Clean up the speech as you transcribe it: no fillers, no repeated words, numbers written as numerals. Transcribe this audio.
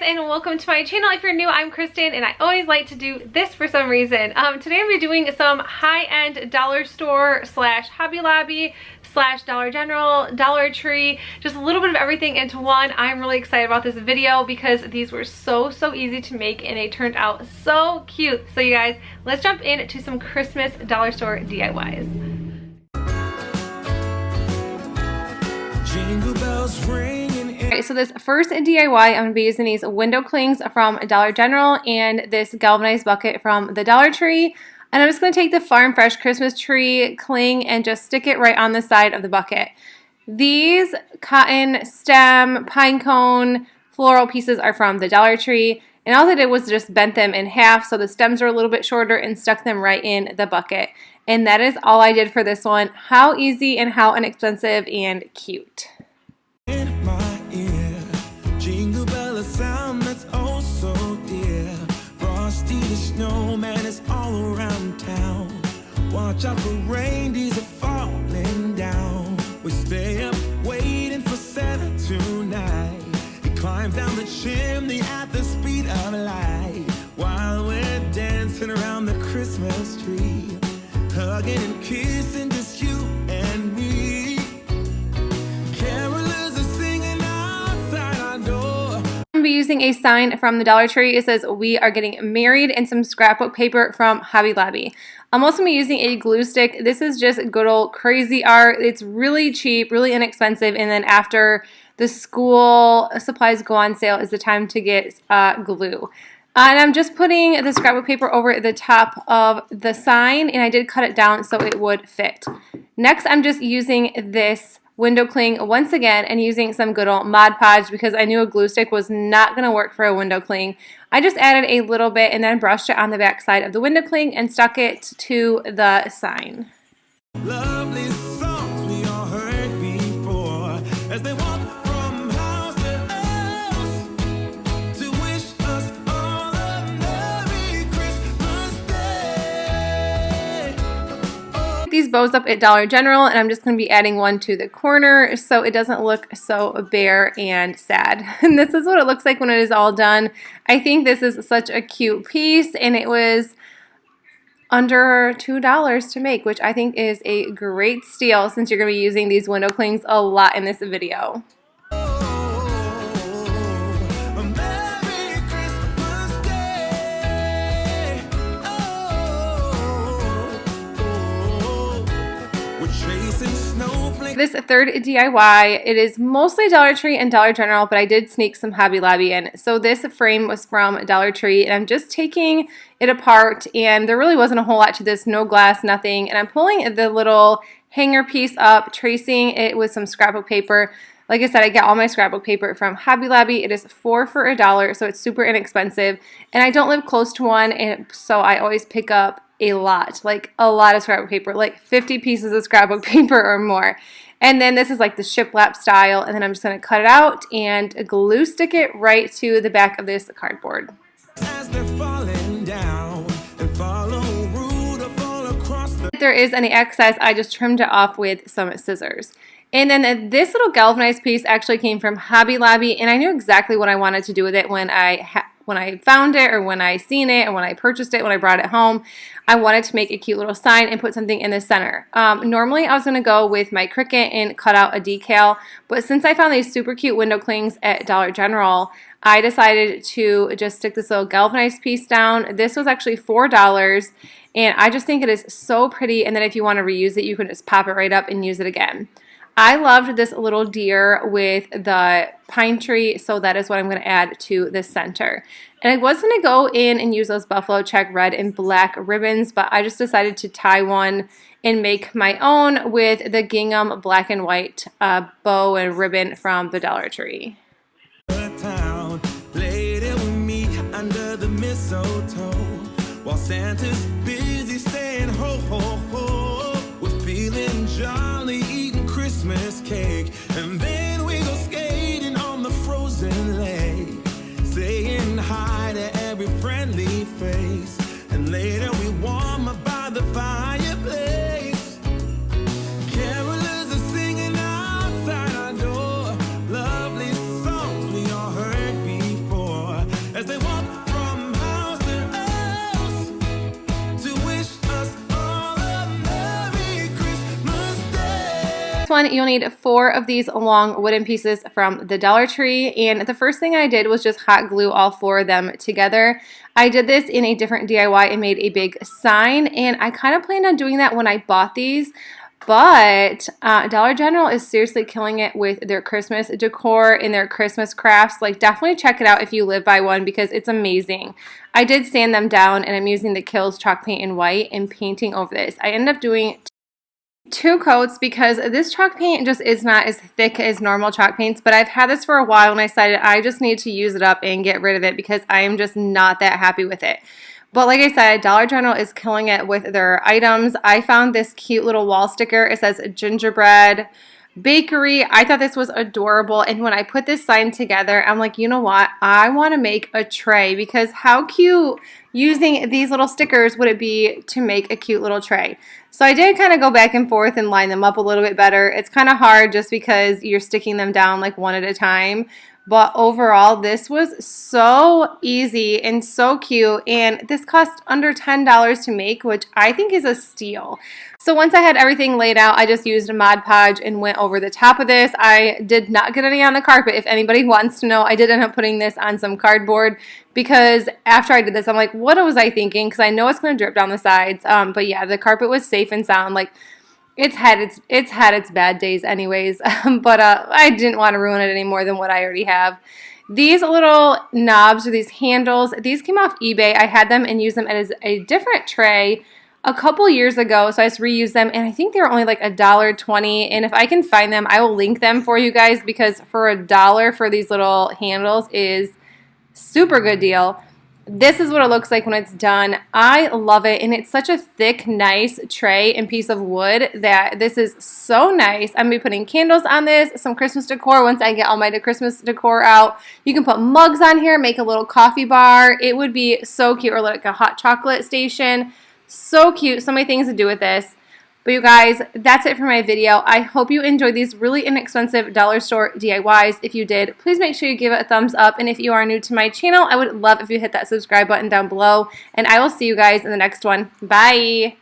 and welcome to my channel. If you're new, I'm Kristen and I always like to do this for some reason. Today I'm doing some high-end dollar store slash Hobby Lobby slash Dollar General, Dollar Tree, just a little bit of everything into one. I'm really excited about this video because these were so easy to make and they turned out so cute. So you guys, let's jump into some Christmas dollar store DIYs. Jingle bells ringing. Alright, so this first DIY, I'm going to be using these window clings from Dollar General and this galvanized bucket from the Dollar Tree. And I'm just going to take the Farm Fresh Christmas tree cling and just stick it right on the side of the bucket. These cotton stem, pine cone, floral pieces are from the Dollar Tree. And all I did was just bent them in half so the stems are a little bit shorter and stuck them right in the bucket. And that is all I did for this one. How easy and how inexpensive and cute. In my ear, jingle bell, a sound that's oh so dear. Frosty the snowman is all around town. Watch out for reindeers are falling down. We stay up waiting for Santa tonight. He climbs down the chimney at the speed of light while we're dancing around the Christmas tree, hugging and kissing just you and me. Carolers are singing outside our door. I'm going to be using a sign from the Dollar Tree. It says, "We are getting married," and some scrapbook paper from Hobby Lobby. I'm also going to be using a glue stick. This is just good old crazy art. It's really cheap, really inexpensive, and then after the school supplies go on sale is the time to get glue. And I'm just putting the scrapbook paper over the top of the sign, and I did cut it down so it would fit. Next, I'm just using this window cling once again and using some good old Mod Podge because I knew a glue stick was not going to work for a window cling. I just added a little bit and then brushed it on the back side of the window cling and stuck it to the sign. Lovely songs we all heard before as they walk from house to house to wish us all a Merry Christmas Day. These bows up at Dollar General, and I'm just going to be adding one to the corner so it doesn't look so bare and sad. And this is what it looks like when it is all done. I think this is such a cute piece, and it was under $2 to make, which I think is a great steal since you're going to be using these window clings a lot in this video. This third DIY, it is mostly Dollar Tree and Dollar General, but I did sneak some Hobby Lobby in. So this frame was from Dollar Tree, and I'm just taking it apart, and there really wasn't a whole lot to this, no glass, nothing. And I'm pulling the little hanger piece up, tracing it with some scrapbook paper. Like I said, I get all my scrapbook paper from Hobby Lobby. It is 4 for $1, so it's super inexpensive. And I don't live close to one, and so I always pick up a lot, like a lot of scrapbook paper, like 50 pieces of scrapbook paper or more. And then this is like the shiplap style, and then I'm just going to cut it out and glue stick it right to the back of this cardboard. As they're falling down and follow Rudolph all across the If there is any excess, I just trimmed it off with some scissors. And then this little galvanized piece actually came from Hobby Lobby, and I knew exactly what I wanted to do with it when I found it, or when I seen it, or when I purchased it, when I brought it home. I wanted to make a cute little sign and put something in the center. Normally I was going to go with my Cricut and cut out a decal, but since I found these super cute window clings at Dollar General, I decided to just stick this little galvanized piece down. This was actually $4, and I just think it is so pretty, and then if you want to reuse it, you can just pop it right up and use it again. I loved this little deer with the pine tree, so that is what I'm going to add to the center. And I was going to go in and use those buffalo check red and black ribbons, but I just decided to tie one and make my own with the gingham black and white bow and ribbon from the Dollar Tree. town. Later we meet under the mistletoe while Santa's busy saying ho ho ho. We're feeling jolly, eating Christmas cake, and then we go skating on the frozen lake, saying hi to every friendly face, and later we warm up by the fireplace. Carolers are singing outside our door, lovely songs we all heard before, one, you'll need 4 of these long wooden pieces from the Dollar Tree, and the first thing I did was just hot glue all 4 of them together. I did this in a different DIY and made a big sign, and I kind of planned on doing that when I bought these, but Dollar General is seriously killing it with their Christmas decor and their Christmas crafts. Like, definitely check it out if you live by one because it's amazing. I did sand them down, and I'm using the Kills chalk paint in white and painting over this. I ended up doing 2 coats because this chalk paint just is not as thick as normal chalk paints, but I've had this for a while and I decided I just need to use it up and get rid of it because I am just not that happy with it. But like I said, Dollar General is killing it with their items. I found this cute little wall sticker. It says gingerbread bakery. I thought this was adorable, and when I put this sign together, I'm like, you know what? I want to make a tray because how cute using these little stickers would it be to make a cute little tray? So I did kind of go back and forth and line them up a little bit better. It's kind of hard just because you're sticking them down like one at a time. But overall, this was so easy and so cute, and this cost under $10 to make, which I think is a steal. So once I had everything laid out, I just used a Mod Podge and went over the top of this. I did not get any on the carpet. If anybody wants to know, I did end up putting this on some cardboard because after I did this, I'm like, what was I thinking? Because I know it's going to drip down the sides. But yeah, the carpet was safe and sound. Like, it's had its bad days anyways, but I didn't want to ruin it any more than what I already have. These little knobs or these handles, these came off eBay. I had them and used them as a different tray a couple years ago, so I just reused them, and I think they were only like $1.20, and if I can find them, I will link them for you guys because for $1 for these little handles is super good deal. This is what it looks like when it's done. I love it, and it's such a thick, nice tray and piece of wood that this is so nice. I'm going to be putting candles on this, some Christmas decor once I get all my Christmas decor out. You can put mugs on here, make a little coffee bar. It would be so cute, or like a hot chocolate station. So cute. So many things to do with this. But you guys, that's it for my video. I hope you enjoyed these really inexpensive dollar store DIYs. If you did, please make sure you give it a thumbs up. And if you are new to my channel, I would love if you hit that subscribe button down below. And I will see you guys in the next one. Bye!